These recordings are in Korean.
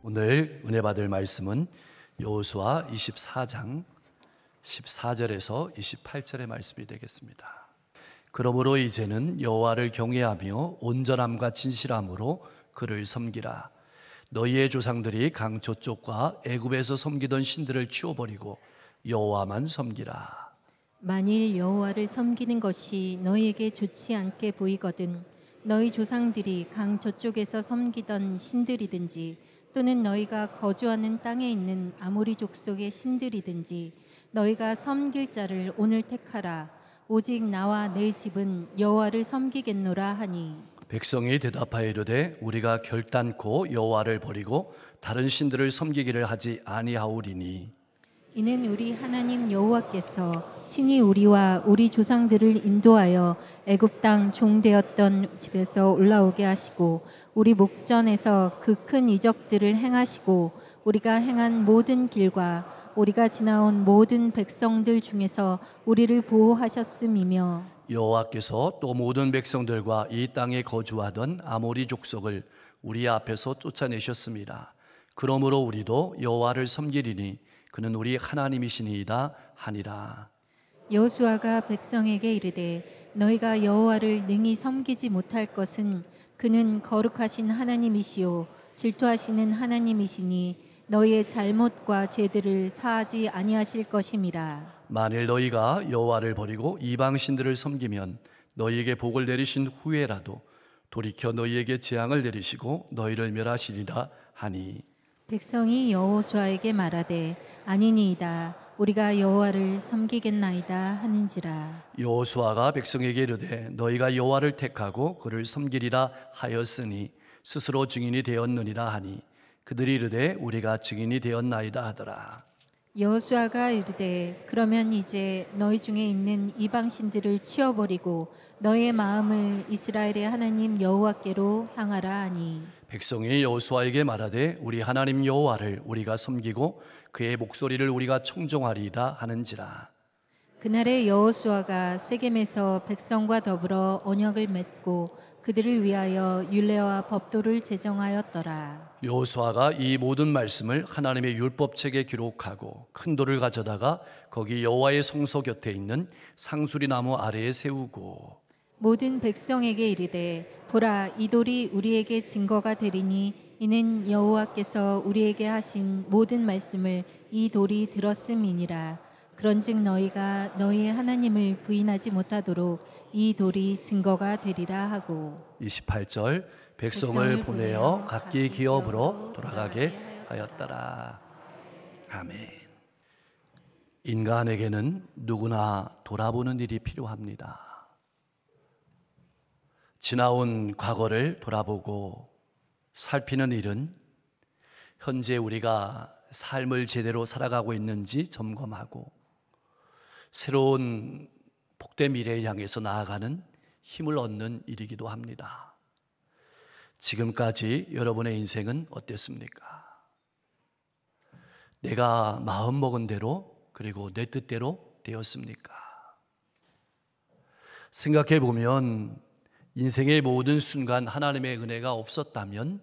오늘 은혜 받을 말씀은 여호수아 24장 14절에서 28절의 말씀이 되겠습니다. 그러므로 이제는 여호와를 경외하며 온전함과 진실함으로 그를 섬기라. 너희의 조상들이 강 저쪽과 애굽에서 섬기던 신들을 치워버리고 여호와만 섬기라. 만일 여호와를 섬기는 것이 너희에게 좋지 않게 보이거든 너희 조상들이 강 저쪽에서 섬기던 신들이든지 또는 너희가 거주하는 땅에 있는 아모리 족속의 신들이든지 너희가 섬길 자를 오늘 택하라. 오직 나와 내 집은 여호와를 섬기겠노라 하니 백성이 대답하여 이르되 우리가 결단코 여호와를 버리고 다른 신들을 섬기기를 하지 아니하오리니 이는 우리 하나님 여호와께서 친히 우리와 우리 조상들을 인도하여 애굽 땅 종되었던 집에서 올라오게 하시고 우리 목전에서 그 큰 이적들을 행하시고 우리가 행한 모든 길과 우리가 지나온 모든 백성들 중에서 우리를 보호하셨음이며 여호와께서 또 모든 백성들과 이 땅에 거주하던 아모리 족속을 우리 앞에서 쫓아내셨습니다. 그러므로 우리도 여호와를 섬기리니 그는 우리 하나님이시니이다 하니라. 여호수아가 백성에게 이르되 너희가 여호와를 능히 섬기지 못할 것은 그는 거룩하신 하나님이시요 질투하시는 하나님이시니 너희의 잘못과 죄들을 사하지 아니하실 것임이라. 만일 너희가 여호와를 버리고 이방 신들을 섬기면 너희에게 복을 내리신 후에라도 돌이켜 너희에게 재앙을 내리시고 너희를 멸하시리라 하니 백성이 여호수아에게 말하되 아니니이다 우리가 여호와를 섬기겠나이다 하는지라. 여호수아가 백성에게 이르되 너희가 여호와를 택하고 그를 섬기리라 하였으니 스스로 증인이 되었느니라 하니 그들이 이르되 우리가 증인이 되었나이다 하더라. 여호수아가 이르되 그러면 이제 너희 중에 있는 이방 신들을 치워버리고 너희의 마음을 이스라엘의 하나님 여호와께로 향하라 하니 백성이 여호수아에게 말하되 우리 하나님 여호와를 우리가 섬기고 그의 목소리를 우리가 청종하리이다 하는지라. 그날에 여호수아가 세겜에서 백성과 더불어 언약을 맺고 그들을 위하여 율례와 법도를 제정하였더라. 여호수아가 이 모든 말씀을 하나님의 율법책에 기록하고 큰 돌을 가져다가 거기 여호와의 성소 곁에 있는 상수리 나무 아래에 세우고 모든 백성에게 이르되 보라 이 돌이 우리에게 증거가 되리니 이는 여호와께서 우리에게 하신 모든 말씀을 이 돌이 들었음이니라. 그런즉 너희가 너희의 하나님을 부인하지 못하도록 이 돌이 증거가 되리라 하고 28절 백성을 보내어 각기 기업으로 돌아가게 하였더라. 아멘. 인간에게는 누구나 돌아보는 일이 필요합니다. 지나온 과거를 돌아보고 살피는 일은 현재 우리가 삶을 제대로 살아가고 있는지 점검하고 새로운 복된 미래를 향해서 나아가는 힘을 얻는 일이기도 합니다. 지금까지 여러분의 인생은 어땠습니까? 내가 마음먹은 대로 그리고 내 뜻대로 되었습니까? 생각해 보면 인생의 모든 순간 하나님의 은혜가 없었다면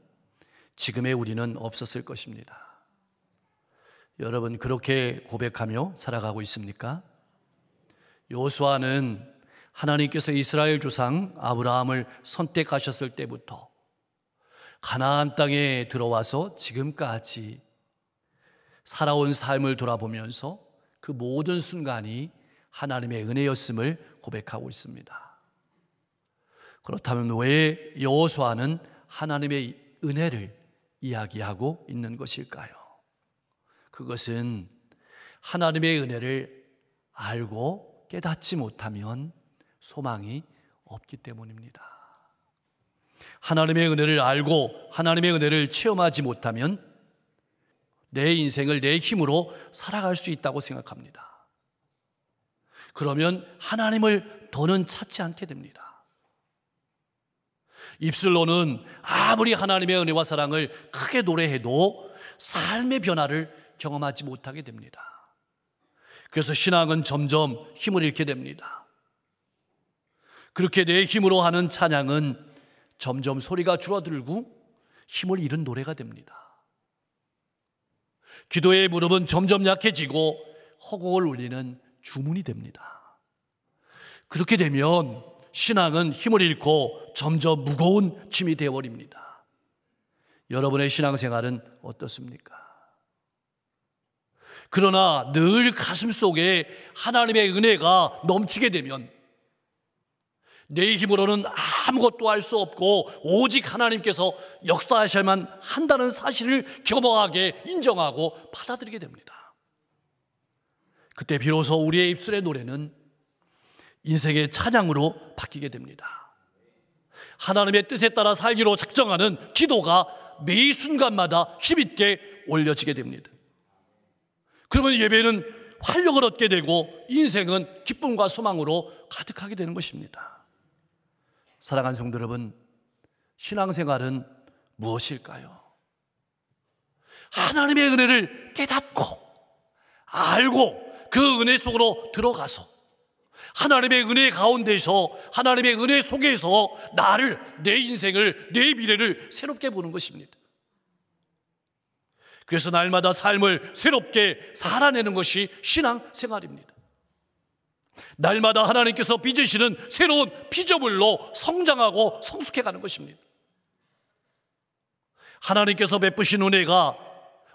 지금의 우리는 없었을 것입니다. 여러분 그렇게 고백하며 살아가고 있습니까? 여호수아는 하나님께서 이스라엘 조상 아브라함을 선택하셨을 때부터 가나안 땅에 들어와서 지금까지 살아온 삶을 돌아보면서 그 모든 순간이 하나님의 은혜였음을 고백하고 있습니다. 그렇다면 왜 여호수아는 하나님의 은혜를 이야기하고 있는 것일까요? 그것은 하나님의 은혜를 알고 깨닫지 못하면 소망이 없기 때문입니다. 하나님의 은혜를 알고 하나님의 은혜를 체험하지 못하면 내 인생을 내 힘으로 살아갈 수 있다고 생각합니다. 그러면 하나님을 더는 찾지 않게 됩니다. 입술로는 아무리 하나님의 은혜와 사랑을 크게 노래해도 삶의 변화를 경험하지 못하게 됩니다. 그래서 신앙은 점점 힘을 잃게 됩니다. 그렇게 내 힘으로 하는 찬양은 점점 소리가 줄어들고 힘을 잃은 노래가 됩니다. 기도의 무릎은 점점 약해지고 허공을 울리는 주문이 됩니다. 그렇게 되면 신앙은 힘을 잃고 점점 무거운 짐이 되어버립니다. 여러분의 신앙생활은 어떻습니까? 그러나 늘 가슴 속에 하나님의 은혜가 넘치게 되면 내 힘으로는 아무것도 할 수 없고 오직 하나님께서 역사하셔야만 한다는 사실을 겸허하게 인정하고 받아들이게 됩니다. 그때 비로소 우리의 입술의 노래는 인생의 찬양으로 바뀌게 됩니다. 하나님의 뜻에 따라 살기로 작정하는 기도가 매 순간마다 힘있게 올려지게 됩니다. 그러면 예배는 활력을 얻게 되고 인생은 기쁨과 소망으로 가득하게 되는 것입니다. 사랑하는 성도 여러분, 신앙생활은 무엇일까요? 하나님의 은혜를 깨닫고 알고 그 은혜 속으로 들어가서 하나님의 은혜 가운데서 하나님의 은혜 속에서 나를, 내 인생을, 내 미래를 새롭게 보는 것입니다. 그래서 날마다 삶을 새롭게 살아내는 것이 신앙생활입니다. 날마다 하나님께서 빚으시는 새로운 피조물로 성장하고 성숙해가는 것입니다. 하나님께서 베푸신 은혜가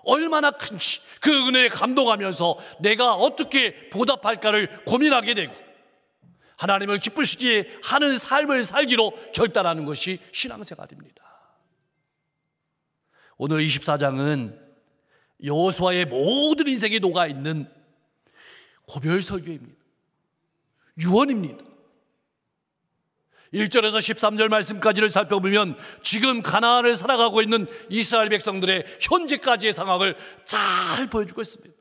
얼마나 큰지 그 은혜에 감동하면서 내가 어떻게 보답할까를 고민하게 되고 하나님을 기쁘시게 하는 삶을 살기로 결단하는 것이 신앙생활입니다. 오늘 24장은 여호수아의 모든 인생이 녹아있는 고별 설교입니다. 유언입니다. 1절에서 13절 말씀까지를 살펴보면 지금 가나안을 살아가고 있는 이스라엘 백성들의 현재까지의 상황을 잘 보여주고 있습니다.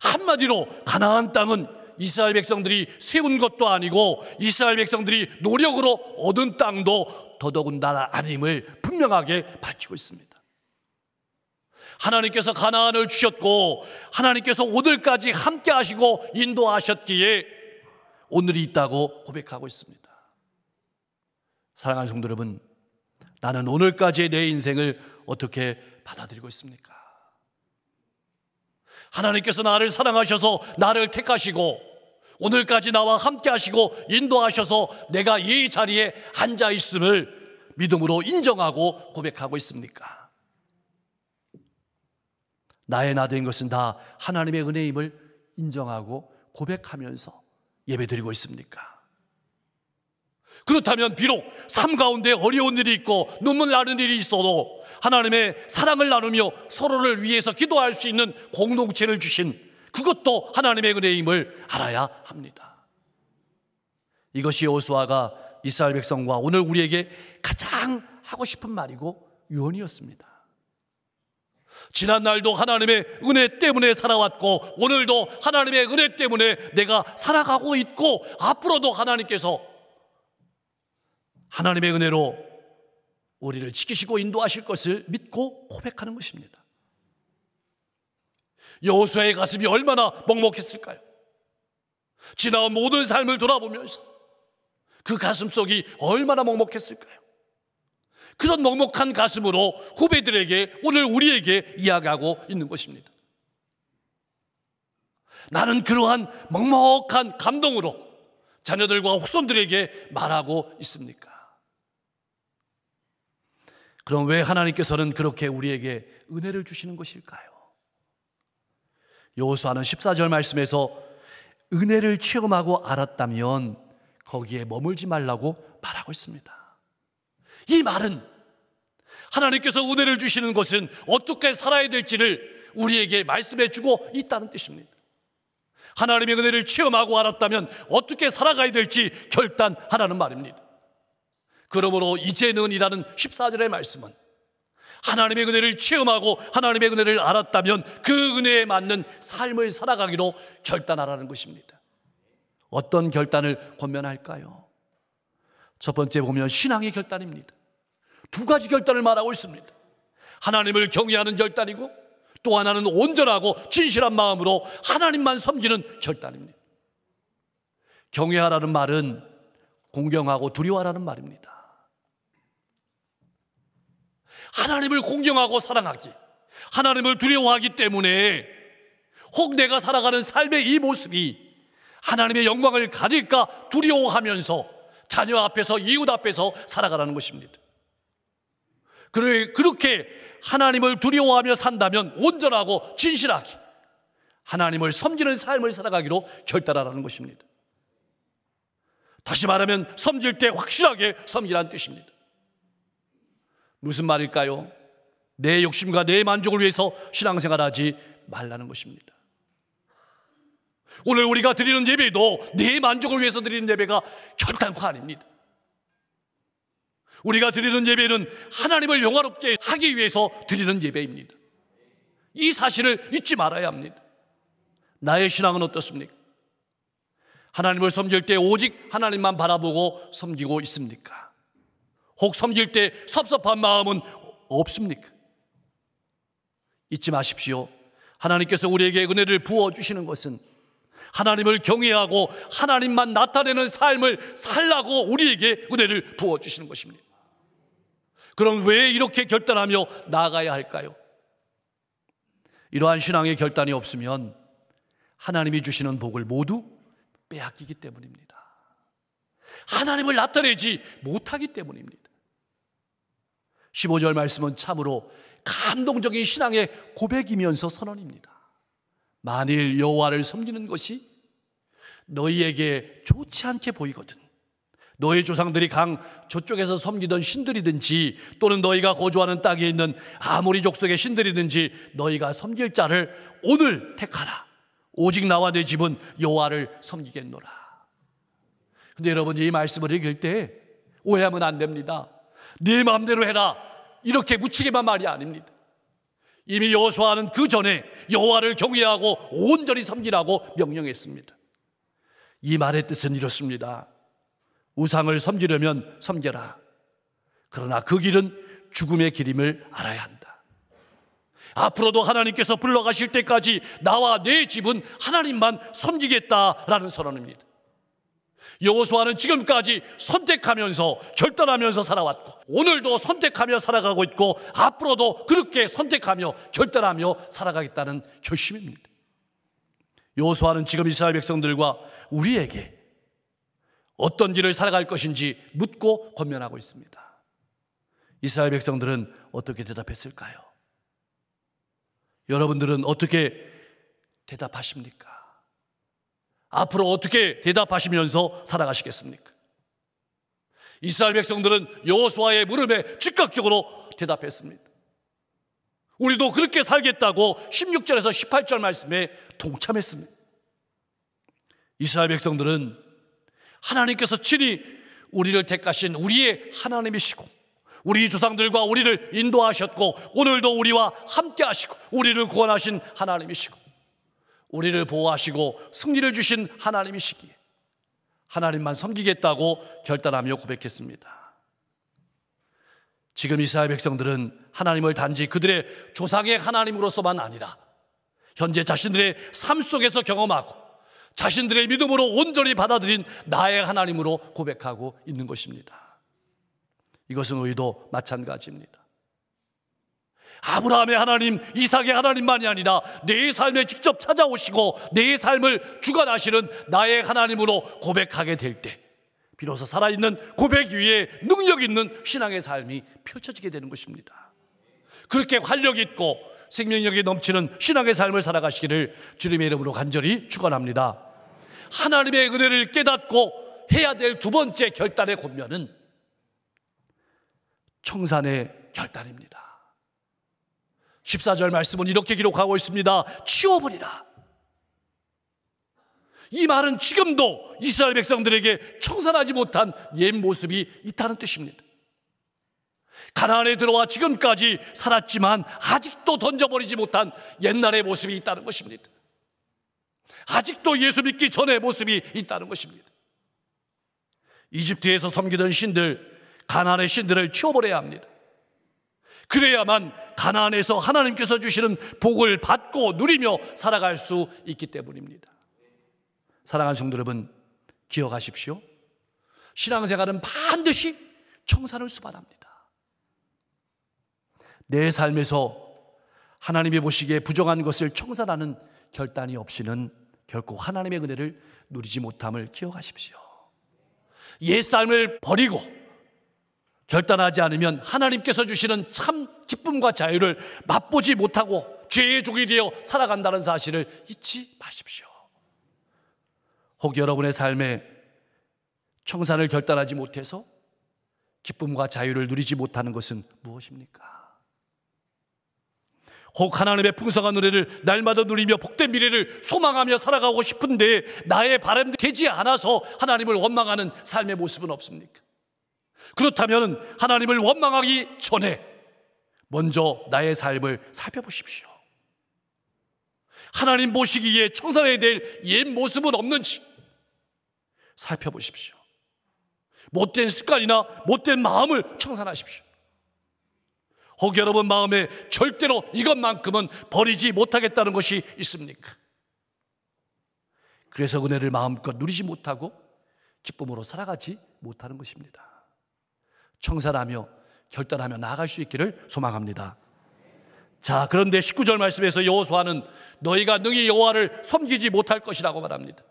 한마디로 가나안 땅은 이스라엘 백성들이 세운 것도 아니고 이스라엘 백성들이 노력으로 얻은 땅도 더더군다나 아님을 분명하게 밝히고 있습니다. 하나님께서 가나안을 주셨고 하나님께서 오늘까지 함께 하시고 인도하셨기에 오늘이 있다고 고백하고 있습니다. 사랑하는 성도 여러분, 나는 오늘까지의 내 인생을 어떻게 받아들이고 있습니까? 하나님께서 나를 사랑하셔서 나를 택하시고 오늘까지 나와 함께 하시고 인도하셔서 내가 이 자리에 앉아 있음을 믿음으로 인정하고 고백하고 있습니까? 나의 나 된 것은 다 하나님의 은혜임을 인정하고 고백하면서 예배드리고 있습니까? 그렇다면 비록 삶 가운데 어려운 일이 있고 눈물 나는 일이 있어도 하나님의 사랑을 나누며 서로를 위해서 기도할 수 있는 공동체를 주신 그것도 하나님의 은혜임을 알아야 합니다. 이것이 여호수아가 이스라엘 백성과 오늘 우리에게 가장 하고 싶은 말이고 유언이었습니다. 지난 날도 하나님의 은혜 때문에 살아왔고 오늘도 하나님의 은혜 때문에 내가 살아가고 있고 앞으로도 하나님께서 하나님의 은혜로 우리를 지키시고 인도하실 것을 믿고 고백하는 것입니다. 여호수아의 가슴이 얼마나 먹먹했을까요? 지나온 모든 삶을 돌아보면서 그 가슴속이 얼마나 먹먹했을까요? 그런 먹먹한 가슴으로 후배들에게 오늘 우리에게 이야기하고 있는 것입니다. 나는 그러한 먹먹한 감동으로 자녀들과 후손들에게 말하고 있습니까? 그럼 왜 하나님께서는 그렇게 우리에게 은혜를 주시는 것일까요? 여호수아는 14절 말씀에서 은혜를 체험하고 알았다면 거기에 머물지 말라고 말하고 있습니다. 이 말은 하나님께서 은혜를 주시는 것은 어떻게 살아야 될지를 우리에게 말씀해 주고 있다는 뜻입니다. 하나님의 은혜를 체험하고 알았다면 어떻게 살아가야 될지 결단하라는 말입니다. 그러므로 이제는 이라는 14절의 말씀은 하나님의 은혜를 체험하고 하나님의 은혜를 알았다면 그 은혜에 맞는 삶을 살아가기로 결단하라는 것입니다. 어떤 결단을 권면할까요? 첫 번째 보면 신앙의 결단입니다. 두 가지 결단을 말하고 있습니다. 하나님을 경외하는 결단이고 또 하나는 온전하고 진실한 마음으로 하나님만 섬기는 결단입니다. 경외하라는 말은 공경하고 두려워하라는 말입니다. 하나님을 공경하고 사랑하기, 하나님을 두려워하기 때문에 혹 내가 살아가는 삶의 이 모습이 하나님의 영광을 가릴까 두려워하면서 자녀 앞에서 이웃 앞에서 살아가라는 것입니다. 그렇게 하나님을 두려워하며 산다면 온전하고 진실하게 하나님을 섬기는 삶을 살아가기로 결단하라는 것입니다. 다시 말하면 섬길 때 확실하게 섬기라는 뜻입니다. 무슨 말일까요? 내 욕심과 내 만족을 위해서 신앙생활하지 말라는 것입니다. 오늘 우리가 드리는 예배도 내 만족을 위해서 드리는 예배가 결단코 아닙니다. 우리가 드리는 예배는 하나님을 영화롭게 하기 위해서 드리는 예배입니다. 이 사실을 잊지 말아야 합니다. 나의 신앙은 어떻습니까? 하나님을 섬길 때 오직 하나님만 바라보고 섬기고 있습니까? 혹 섬길 때 섭섭한 마음은 없습니까? 잊지 마십시오. 하나님께서 우리에게 은혜를 부어주시는 것은 하나님을 경외하고 하나님만 나타내는 삶을 살라고 우리에게 은혜를 부어주시는 것입니다. 그럼 왜 이렇게 결단하며 나아가야 할까요? 이러한 신앙의 결단이 없으면 하나님이 주시는 복을 모두 빼앗기기 때문입니다. 하나님을 나타내지 못하기 때문입니다. 15절 말씀은 참으로 감동적인 신앙의 고백이면서 선언입니다. 만일 여호와를 섬기는 것이 너희에게 좋지 않게 보이거든, 너희 조상들이 강 저쪽에서 섬기던 신들이든지 또는 너희가 거주하는 땅에 있는 아모리 족속의 신들이든지 너희가 섬길 자를 오늘 택하라. 오직 나와 내 집은 여호와를 섬기겠노라. 근데 여러분, 이 말씀을 읽을 때 오해하면 안 됩니다. 네 마음대로 해라 이렇게 묻히게만 말이 아닙니다. 이미 여호수아는 그 전에 여호와를 경외하고 온전히 섬기라고 명령했습니다. 이 말의 뜻은 이렇습니다. 우상을 섬기려면 섬겨라. 그러나 그 길은 죽음의 길임을 알아야 한다. 앞으로도 하나님께서 불러가실 때까지 나와 내 집은 하나님만 섬기겠다라는 선언입니다. 여호수아는 지금까지 선택하면서 결단하면서 살아왔고 오늘도 선택하며 살아가고 있고 앞으로도 그렇게 선택하며 결단하며 살아가겠다는 결심입니다. 여호수아는 지금 이스라엘 백성들과 우리에게 어떤 길을 살아갈 것인지 묻고 권면하고 있습니다. 이스라엘 백성들은 어떻게 대답했을까요? 여러분들은 어떻게 대답하십니까? 앞으로 어떻게 대답하시면서 살아가시겠습니까? 이스라엘 백성들은 여호수아의 물음에 즉각적으로 대답했습니다. 우리도 그렇게 살겠다고 16절에서 18절 말씀에 동참했습니다. 이스라엘 백성들은 하나님께서 친히 우리를 택하신 우리의 하나님이시고 우리 조상들과 우리를 인도하셨고 오늘도 우리와 함께 하시고 우리를 구원하신 하나님이시고 우리를 보호하시고 승리를 주신 하나님이시기에 하나님만 섬기겠다고 결단하며 고백했습니다. 지금 이스라엘 백성들은 하나님을 단지 그들의 조상의 하나님으로서만 아니라 현재 자신들의 삶 속에서 경험하고 자신들의 믿음으로 온전히 받아들인 나의 하나님으로 고백하고 있는 것입니다. 이것은 우리도 마찬가지입니다. 아브라함의 하나님, 이삭의 하나님만이 아니라 내 삶에 직접 찾아오시고 내 삶을 주관하시는 나의 하나님으로 고백하게 될 때 비로소 살아있는 고백 위에 능력 있는 신앙의 삶이 펼쳐지게 되는 것입니다. 그렇게 활력 있고 생명력이 넘치는 신앙의 삶을 살아가시기를 주님의 이름으로 간절히 축원합니다. 하나님의 은혜를 깨닫고 해야 될 두 번째 결단의 권면은 청산의 결단입니다. 14절 말씀은 이렇게 기록하고 있습니다. 치워버리라. 이 말은 지금도 이스라엘 백성들에게 청산하지 못한 옛 모습이 있다는 뜻입니다. 가나안에 들어와 지금까지 살았지만 아직도 던져버리지 못한 옛날의 모습이 있다는 것입니다. 아직도 예수 믿기 전의 모습이 있다는 것입니다. 이집트에서 섬기던 신들, 가나안의 신들을 치워버려야 합니다. 그래야만 가나안에서 하나님께서 주시는 복을 받고 누리며 살아갈 수 있기 때문입니다. 사랑하는 성도 여러분, 기억하십시오. 신앙생활은 반드시 청산을 수반합니다. 내 삶에서 하나님이 보시기에 부정한 것을 청산하는 결단이 없이는 결코 하나님의 은혜를 누리지 못함을 기억하십시오. 옛삶을 버리고 결단하지 않으면 하나님께서 주시는 참 기쁨과 자유를 맛보지 못하고 죄의 종이 되어 살아간다는 사실을 잊지 마십시오. 혹 여러분의 삶에 청산을 결단하지 못해서 기쁨과 자유를 누리지 못하는 것은 무엇입니까? 혹 하나님의 풍성한 은혜를 날마다 누리며 복된 미래를 소망하며 살아가고 싶은데 나의 바람대로 되지 않아서 하나님을 원망하는 삶의 모습은 없습니까? 그렇다면 하나님을 원망하기 전에 먼저 나의 삶을 살펴보십시오. 하나님 보시기에 청산해야 될 옛 모습은 없는지 살펴보십시오. 못된 습관이나 못된 마음을 청산하십시오. 혹 여러분 마음에 절대로 이것만큼은 버리지 못하겠다는 것이 있습니까? 그래서 은혜를 마음껏 누리지 못하고 기쁨으로 살아가지 못하는 것입니다. 청산하며 결단하며 나아갈 수 있기를 소망합니다. 자, 그런데 19절 말씀에서 여호수아는 너희가 능히 여호와를 섬기지 못할 것이라고 말합니다.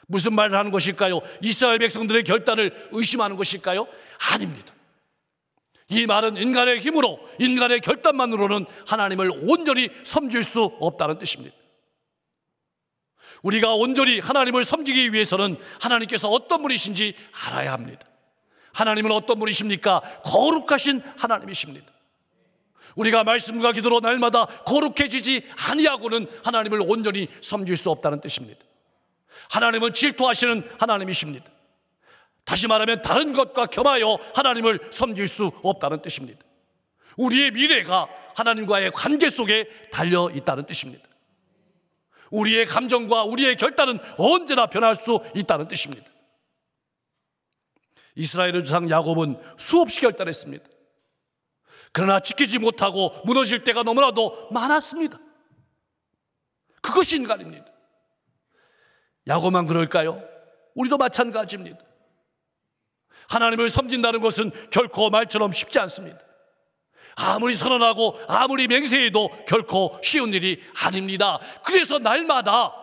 무슨 말을 하는 것일까요? 이스라엘 백성들의 결단을 의심하는 것일까요? 아닙니다. 이 말은 인간의 힘으로, 인간의 결단만으로는 하나님을 온전히 섬길 수 없다는 뜻입니다. 우리가 온전히 하나님을 섬기기 위해서는 하나님께서 어떤 분이신지 알아야 합니다. 하나님은 어떤 분이십니까? 거룩하신 하나님이십니다. 우리가 말씀과 기도로 날마다 거룩해지지 아니하고는 하나님을 온전히 섬길 수 없다는 뜻입니다. 하나님은 질투하시는 하나님이십니다. 다시 말하면 다른 것과 겸하여 하나님을 섬길 수 없다는 뜻입니다. 우리의 미래가 하나님과의 관계 속에 달려 있다는 뜻입니다. 우리의 감정과 우리의 결단은 언제나 변할 수 있다는 뜻입니다. 이스라엘의 조상 야곱은 수없이 결단했습니다. 그러나 지키지 못하고 무너질 때가 너무나도 많았습니다. 그것이 인간입니다. 야곱만 그럴까요? 우리도 마찬가지입니다. 하나님을 섬긴다는 것은 결코 말처럼 쉽지 않습니다. 아무리 선언하고 아무리 맹세해도 결코 쉬운 일이 아닙니다. 그래서 날마다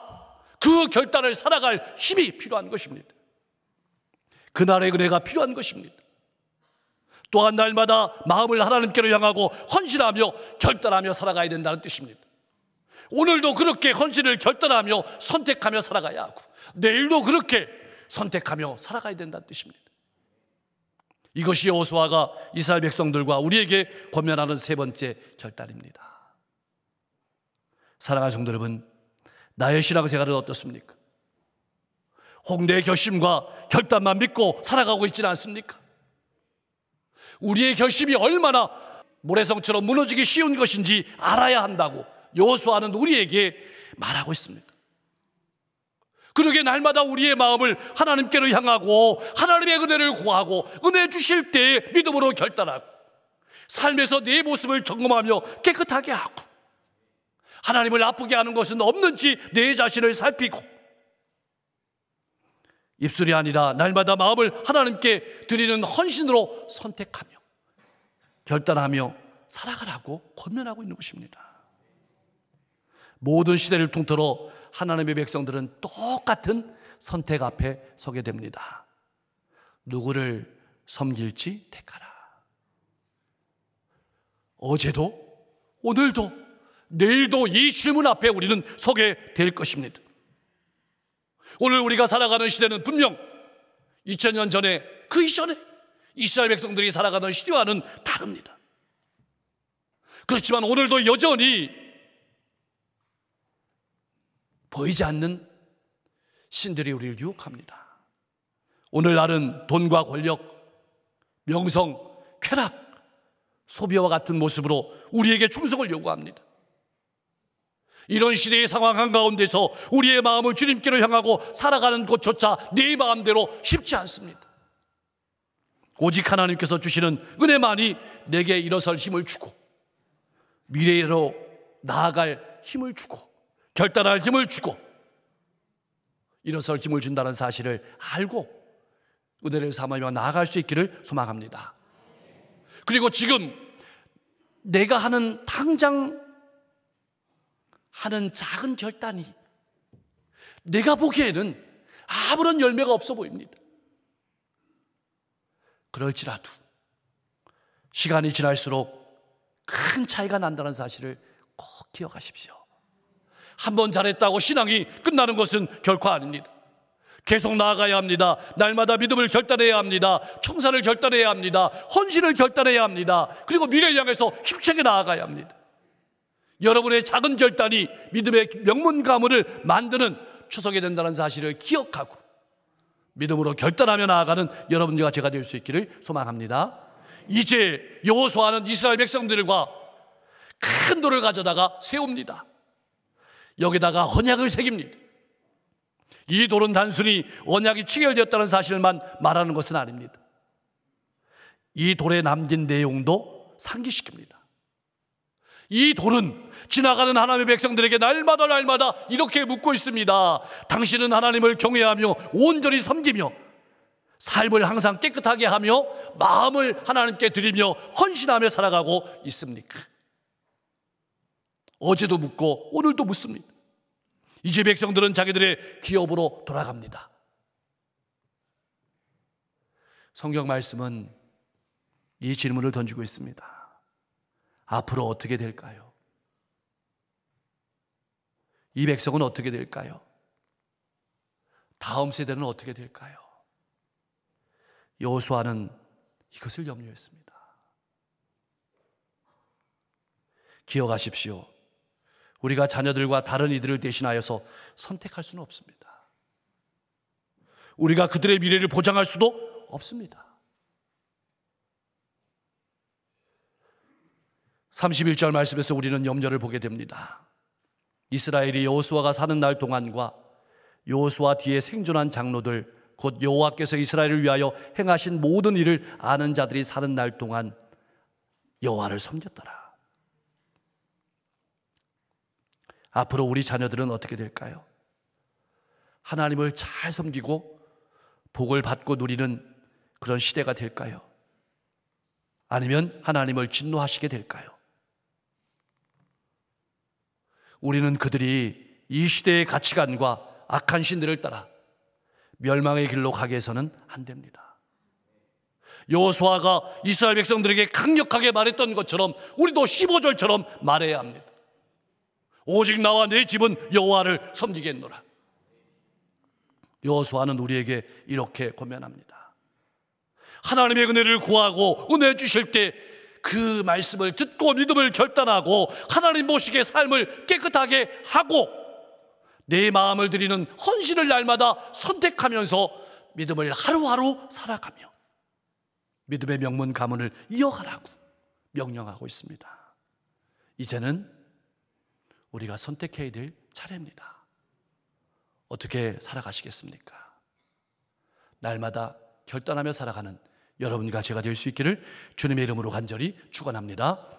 그 결단을 살아갈 힘이 필요한 것입니다. 그날의 은혜가 필요한 것입니다. 또한 날마다 마음을 하나님께로 향하고 헌신하며 결단하며 살아가야 된다는 뜻입니다. 오늘도 그렇게 헌신을 결단하며 선택하며 살아가야 하고 내일도 그렇게 선택하며 살아가야 된다는 뜻입니다. 이것이 여호수아가 이스라엘 백성들과 우리에게 권면하는 세 번째 결단입니다. 사랑하는 성도 여러분, 나의 신앙생활은 어떻습니까? 혹 내 결심과 결단만 믿고 살아가고 있지는 않습니까? 우리의 결심이 얼마나 모래성처럼 무너지기 쉬운 것인지 알아야 한다고 여호수아는 우리에게 말하고 있습니다. 그러게 날마다 우리의 마음을 하나님께로 향하고 하나님의 은혜를 구하고 은혜 주실 때에 믿음으로 결단하고 삶에서 내 모습을 점검하며 깨끗하게 하고 하나님을 아프게 하는 것은 없는지 내 자신을 살피고 입술이 아니라 날마다 마음을 하나님께 드리는 헌신으로 선택하며 결단하며 살아가라고 권면하고 있는 것입니다. 모든 시대를 통틀어 하나님의 백성들은 똑같은 선택 앞에 서게 됩니다. 누구를 섬길지 택하라. 어제도 오늘도 내일도 이 질문 앞에 우리는 서게 될 것입니다. 오늘 우리가 살아가는 시대는 분명 2000년 전에 그 이전에 이스라엘 백성들이 살아가던 시대와는 다릅니다. 그렇지만 오늘도 여전히 보이지 않는 신들이 우리를 유혹합니다. 오늘날은 돈과 권력, 명성, 쾌락, 소비와 같은 모습으로 우리에게 충성을 요구합니다. 이런 시대의 상황 한가운데서 우리의 마음을 주님께로 향하고 살아가는 것조차 내 마음대로 쉽지 않습니다. 오직 하나님께서 주시는 은혜만이 내게 일어설 힘을 주고 미래로 나아갈 힘을 주고 결단할 힘을 주고 일어설 힘을 준다는 사실을 알고 은혜를 삼으며 나아갈 수 있기를 소망합니다. 그리고 지금 내가 하는 당장 하는 작은 결단이 내가 보기에는 아무런 열매가 없어 보입니다. 그럴지라도 시간이 지날수록 큰 차이가 난다는 사실을 꼭 기억하십시오. 한번 잘했다고 신앙이 끝나는 것은 결코 아닙니다. 계속 나아가야 합니다. 날마다 믿음을 결단해야 합니다. 청산을 결단해야 합니다. 헌신을 결단해야 합니다. 그리고 미래를 향해서 힘차게 나아가야 합니다. 여러분의 작은 결단이 믿음의 명문 가문을 만드는 초석이 된다는 사실을 기억하고 믿음으로 결단하며 나아가는 여러분과 제가 될 수 있기를 소망합니다. 이제 여호수아는 이스라엘 백성들과 큰 돌을 가져다가 세웁니다. 여기다가 언약을 새깁니다. 이 돌은 단순히 언약이 체결되었다는 사실만 말하는 것은 아닙니다. 이 돌에 남긴 내용도 상기시킵니다. 이 돌은 지나가는 하나님의 백성들에게 날마다 이렇게 묻고 있습니다. 당신은 하나님을 경외하며 온전히 섬기며 삶을 항상 깨끗하게 하며 마음을 하나님께 드리며 헌신하며 살아가고 있습니까? 어제도 묻고 오늘도 묻습니다. 이제 백성들은 자기들의 기업으로 돌아갑니다. 성경 말씀은 이 질문을 던지고 있습니다. 앞으로 어떻게 될까요? 이 백성은 어떻게 될까요? 다음 세대는 어떻게 될까요? 여호수아는 이것을 염려했습니다. 기억하십시오. 우리가 자녀들과 다른 이들을 대신하여서 선택할 수는 없습니다. 우리가 그들의 미래를 보장할 수도 없습니다. 31절 말씀에서 우리는 염려를 보게 됩니다. 이스라엘이 여호수아가 사는 날 동안과 여호수아 뒤에 생존한 장로들 곧 여호와께서 이스라엘을 위하여 행하신 모든 일을 아는 자들이 사는 날 동안 여호와를 섬겼더라. 앞으로 우리 자녀들은 어떻게 될까요? 하나님을 잘 섬기고 복을 받고 누리는 그런 시대가 될까요? 아니면 하나님을 진노하시게 될까요? 우리는 그들이 이 시대의 가치관과 악한 신들을 따라 멸망의 길로 가게 해서는 안 됩니다. 여호수아가 이스라엘 백성들에게 강력하게 말했던 것처럼 우리도 15절처럼 말해야 합니다. 오직 나와 내 집은 여호와를 섬기겠노라. 여호수아는 우리에게 이렇게 권면합니다. 하나님의 은혜를 구하고 은혜 주실 때 그 말씀을 듣고 믿음을 결단하고 하나님 보시기에 삶을 깨끗하게 하고 내 마음을 드리는 헌신을 날마다 선택하면서 믿음을 하루하루 살아가며 믿음의 명문 가문을 이어가라고 명령하고 있습니다. 이제는 우리가 선택해야 될 차례입니다. 어떻게 살아가시겠습니까? 날마다 결단하며 살아가는 여러분과 제가 될 수 있기를 주님의 이름으로 간절히 축원합니다.